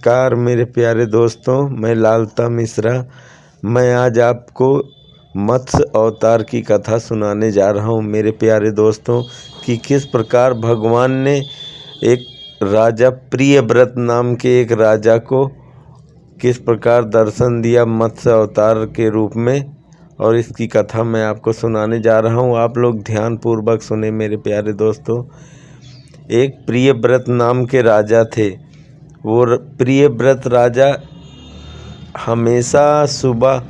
नमस्कार मेरे प्यारे दोस्तों, मैं लालता मिश्रा। मैं आज आपको मत्स्य अवतार की कथा सुनाने जा रहा हूँ मेरे प्यारे दोस्तों, कि किस प्रकार भगवान ने एक राजा प्रियव्रत नाम के एक राजा को किस प्रकार दर्शन दिया मत्स्य अवतार के रूप में। और इसकी कथा मैं आपको सुनाने जा रहा हूँ। आप लोग ध्यानपूर्वक सुने मेरे प्यारे दोस्तों। एक प्रियव्रत नाम के राजा थे। वो प्रियव्रत राजा हमेशा सुबह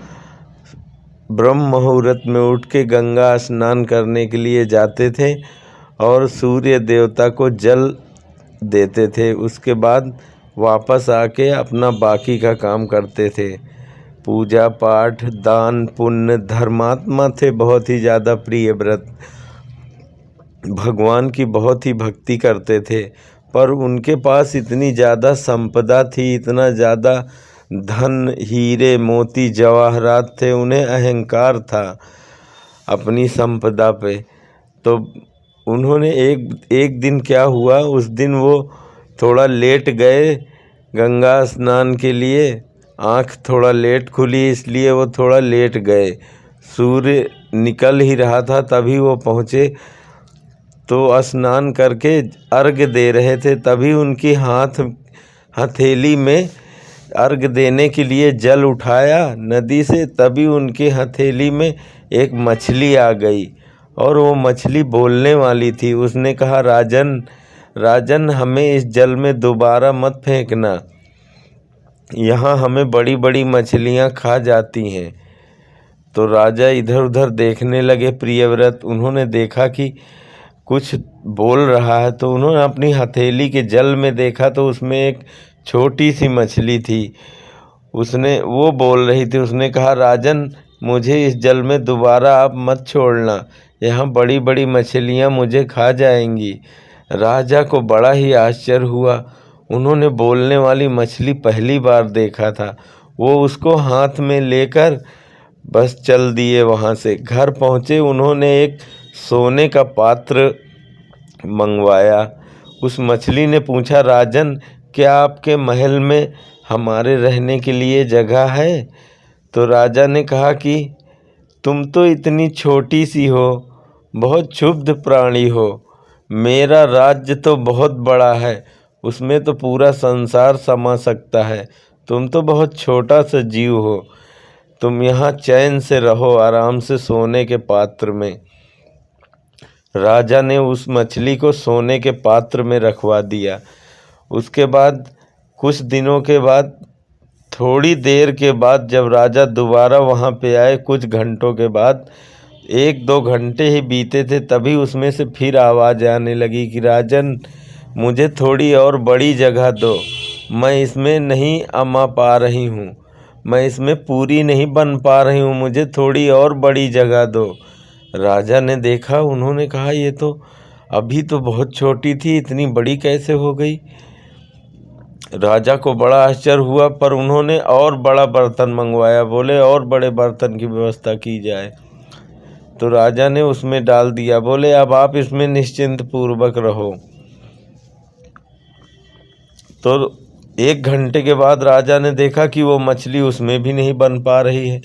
ब्रह्म मुहूर्त में उठ के गंगा स्नान करने के लिए जाते थे और सूर्य देवता को जल देते थे। उसके बाद वापस आके अपना बाकी का काम करते थे। पूजा पाठ, दान पुण्य, धर्मात्मा थे, बहुत ही ज़्यादा प्रियव्रत, भगवान की बहुत ही भक्ति करते थे। पर उनके पास इतनी ज़्यादा संपदा थी, इतना ज़्यादा धन, हीरे मोती जवाहरात थे, उन्हें अहंकार था अपनी संपदा पे। तो उन्होंने एक दिन क्या हुआ, उस दिन वो थोड़ा लेट गए गंगा स्नान के लिए। आँख थोड़ा लेट खुली, इसलिए वो थोड़ा लेट गए। सूर्य निकल ही रहा था तभी वो पहुँचे। तो स्नान करके अर्घ दे रहे थे, तभी उनकी हथेली में अर्घ देने के लिए जल उठाया नदी से, तभी उनकी हथेली में एक मछली आ गई और वो मछली बोलने वाली थी। उसने कहा, राजन राजन, हमें इस जल में दोबारा मत फेंकना, यहाँ हमें बड़ी बड़ी मछलियाँ खा जाती हैं। तो राजा इधर उधर देखने लगे प्रियव्रत। उन्होंने देखा कि कुछ बोल रहा है, तो उन्होंने अपनी हथेली के जल में देखा तो उसमें एक छोटी सी मछली थी। वो बोल रही थी। उसने कहा, राजन, मुझे इस जल में दोबारा आप मत छोड़ना, यहाँ बड़ी बड़ी मछलियाँ मुझे खा जाएंगी। राजा को बड़ा ही आश्चर्य हुआ। उन्होंने बोलने वाली मछली पहली बार देखा था। वो उसको हाथ में लेकर बस चल दिए। वहाँ से घर पहुँचे, उन्होंने एक सोने का पात्र मंगवाया। उस मछली ने पूछा, राजन, क्या आपके महल में हमारे रहने के लिए जगह है? तो राजा ने कहा कि तुम तो इतनी छोटी सी हो, बहुत क्षुब्ध प्राणी हो। मेरा राज्य तो बहुत बड़ा है, उसमें तो पूरा संसार समा सकता है। तुम तो बहुत छोटा सा जीव हो। तुम यहाँ चैन से रहो, आराम से सोने के पात्र में। राजा ने उस मछली को सोने के पात्र में रखवा दिया। उसके बाद कुछ दिनों के बाद, थोड़ी देर के बाद, जब राजा दोबारा वहाँ पे आए, कुछ घंटों के बाद, 1-2 घंटे ही बीते थे, तभी उसमें से फिर आवाज़ आने लगी कि राजन, मुझे थोड़ी और बड़ी जगह दो, मैं इसमें नहीं अमा पा रही हूँ, मैं इसमें पूरी नहीं बन पा रही हूँ, मुझे थोड़ी और बड़ी जगह दो। राजा ने देखा, उन्होंने कहा, ये तो अभी तो बहुत छोटी थी, इतनी बड़ी कैसे हो गई? राजा को बड़ा आश्चर्य हुआ, पर उन्होंने और बड़ा बर्तन मंगवाया। बोले और बड़े बर्तन की व्यवस्था की जाए। तो राजा ने उसमें डाल दिया। बोले अब आप इसमें निश्चिंत पूर्वक रहो। तो 1 घंटे के बाद राजा ने देखा कि वो मछली उसमें भी नहीं बन पा रही है,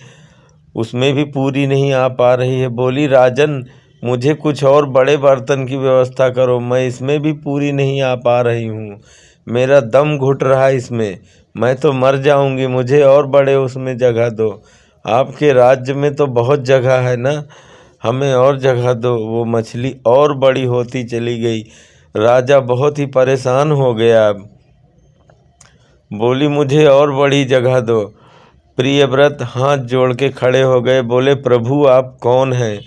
उसमें भी पूरी नहीं आ पा रही है। बोली, राजन, मुझे कुछ और बड़े बर्तन की व्यवस्था करो, मैं इसमें भी पूरी नहीं आ पा रही हूँ, मेरा दम घुट रहा है इसमें, मैं तो मर जाऊँगी, मुझे और बड़े उसमें जगह दो। आपके राज्य में तो बहुत जगह है ना, हमें और जगह दो। वो मछली और बड़ी होती चली गई। राजा बहुत ही परेशान हो गया। बोली, मुझे और बड़ी जगह दो। प्रियव्रत हाथ जोड़ के खड़े हो गए। बोले, प्रभु, आप कौन हैं?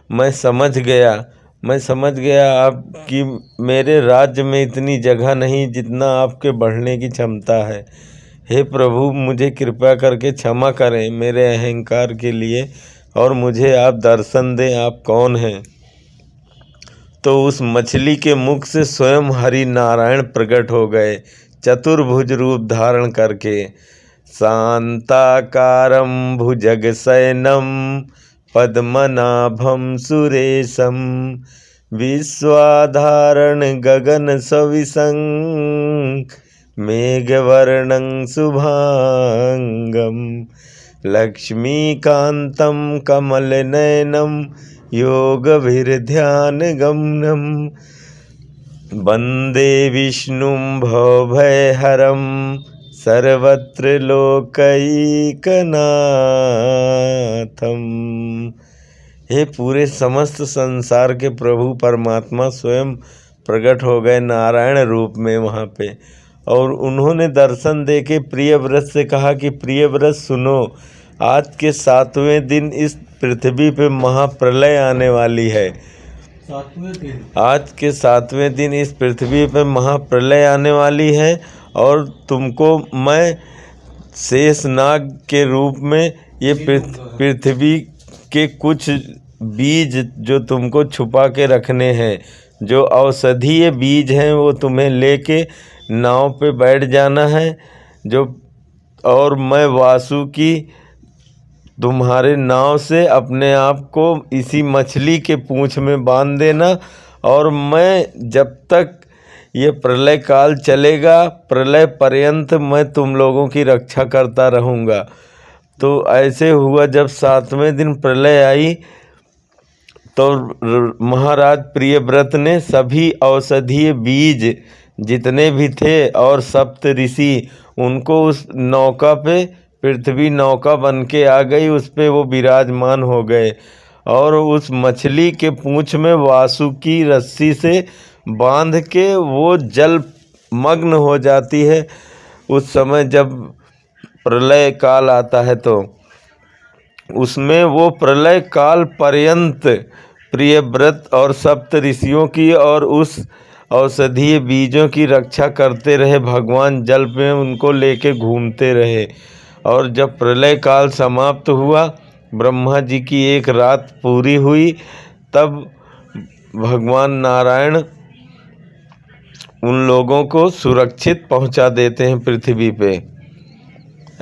मैं समझ गया आपकी मेरे राज्य में इतनी जगह नहीं जितना आपके बढ़ने की क्षमता है। हे प्रभु, मुझे कृपा करके क्षमा करें मेरे अहंकार के लिए, और मुझे आप दर्शन दें, आप कौन हैं? तो उस मछली के मुख से स्वयं हरि नारायण प्रकट हो गए, चतुर्भुज रूप धारण करके। शांताकारं भुजगशयनं पद्मनाभं सुरेशं विश्वाधारण गगन सविशं मेघवर्णं शुभांगं लक्ष्मीकान्तं कमलनयनं योगभिर्ध्यानगम्यं वन्दे विष्णुं भवभयहरं सर्वत्र लोकैकनाथम। हे पूरे समस्त संसार के प्रभु परमात्मा स्वयं प्रकट हो गए नारायण रूप में वहाँ पे, और उन्होंने दर्शन दे के प्रियव्रत से कहा कि प्रियव्रत सुनो, आज के 7वें दिन इस पृथ्वी पे महाप्रलय आने वाली है। 7वें दिन, आज के 7वें दिन इस पृथ्वी पे महाप्रलय आने वाली है, और तुमको मैं शेषनाग के रूप में ये पृथ्वी के कुछ बीज जो तुमको छुपा के रखने हैं, जो औषधीय बीज हैं, वो तुम्हें लेके नाव पे बैठ जाना है। और मैं वासुकी तुम्हारे नाव से अपने आप को इसी मछली के पूंछ में बांध देना, और मैं जब तक ये प्रलय काल चलेगा, प्रलय पर्यंत मैं तुम लोगों की रक्षा करता रहूँगा। तो ऐसे हुआ, जब 7वें दिन प्रलय आई तो महाराज प्रियव्रत ने सभी औषधीय बीज जितने भी थे और सप्त ऋषि, उनको उस नौका पे, पृथ्वी नौका बन के आ गई, उस पे वो विराजमान हो गए, और उस मछली के पूंछ में वासुकी रस्सी से बांध के वो जल मग्न हो जाती है। उस समय जब प्रलय काल आता है तो उसमें वो प्रलय काल पर्यंत प्रियव्रत और सप्त ऋषियों की और उस औषधीय बीजों की रक्षा करते रहे। भगवान जल में उनको लेके घूमते रहे, और जब प्रलय काल समाप्त हुआ, ब्रह्मा जी की एक रात पूरी हुई, तब भगवान नारायण उन लोगों को सुरक्षित पहुंचा देते हैं पृथ्वी पे।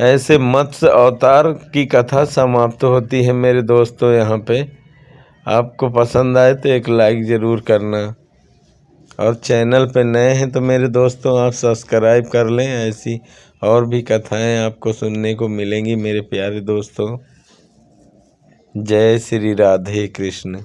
ऐसे मत्स्य अवतार की कथा समाप्त होती है मेरे दोस्तों। यहाँ पे आपको पसंद आए तो एक लाइक ज़रूर करना, और चैनल पे नए हैं तो मेरे दोस्तों आप सब्सक्राइब कर लें। ऐसी और भी कथाएं आपको सुनने को मिलेंगी मेरे प्यारे दोस्तों। जय श्री राधे कृष्ण।